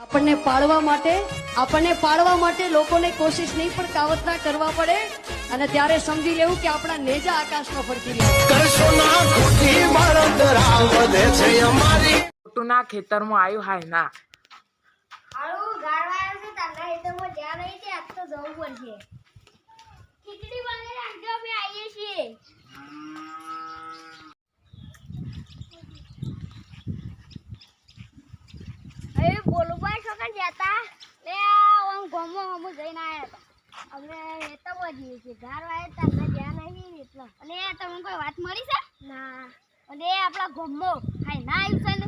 આપણને પાડવા માટે લોકોને કોશિશ નહીં પણ કાવતરા કરવા પડે અને ત્યારે સમજી લેવું કે આપણા નેજા આકાશમાં ફરકી રહ્યા કરશો ના ખોટી બળતરા વધે છે અમારી ખોટુના ખેતરમાં આવ્યું હાય ના આળુ ગાળવાયો છે તારા હેતરમાં જ્યાં નહીં તે આજ તો જવું પડશે ખીચડી બને રાખજો અમે આવીએ છીએ એ બોલુભાઈ છોકરા જતા લે ઓમ ગમો હમુ જઈને આયા હતા અમે હેતમાં જઈએ છીએ ગાળવાયો તારા જ્યાં નહીં એટલે અને તમને કોઈ વાત મળી છે ના અને આપણા ગમો હાય ના આવ્યું છે ને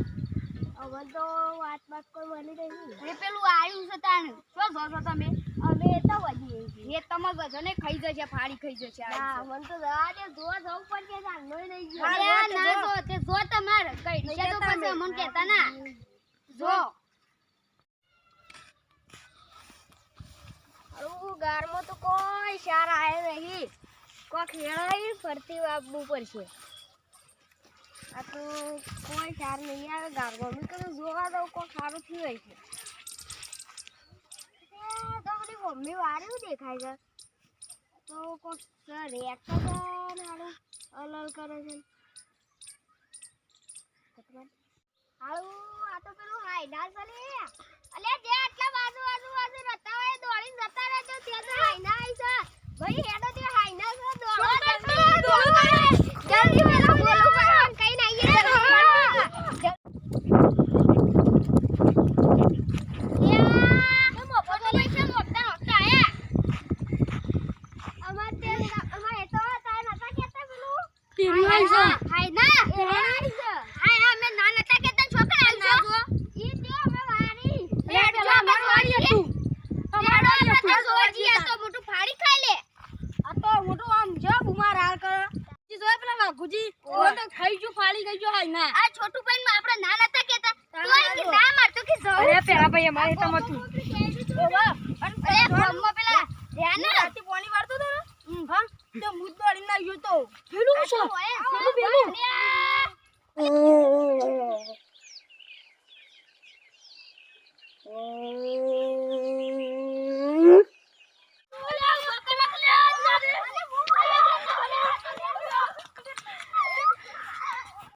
હવે તો વાત કોઈ બની રહી એ પેલું આવ્યું છે તાણ શું જો તમે અમે તો વધી એ તમે ગજો ને ખાઈ જશે ફાડી ખાઈ જશે હા મન તો આજે જોવા જવું પડશે તાણ નોય નહીં ગયો ના જો તે જો તમારે કઈ છે તો પછી મન કહેતા ના જો આવું ગારમાં તો કોઈ શાર આયે નહીં કોઈ ખેડાઈ ફરતી આપવું પડશે આ તો કોઈ સાર નહીં આવે ગામમાં મેં કીધું જોવા દઉં કોઈ સારું થયું હોય છે તો બધી મમ્મી વાળ્યું દેખાય છે તો કોઈ રેટ તો હારું અલગ કરે છે હારું આ તો પેલું હાઈડા છે ને અલે જે આટલા બાજુ રતા હોય દોડીને જતા રહેજો ત્યાં તો હાઈના આવી છે ભાઈ હેડો તે હાઈના છે દોડો જલ્દી પેલા બોલો કઈ ના છોટું ભાઈ આપણે ના નતા કેતા તો ના મારતો કે જો અરે પેલા ભાઈ અમારે તો મતું અરે બ્રહ્મ પેલા ધ્યાન રાતી પાણી વાળતો તો હા તો મુદ દોડી ના ગયો તો પેલું છે પેલું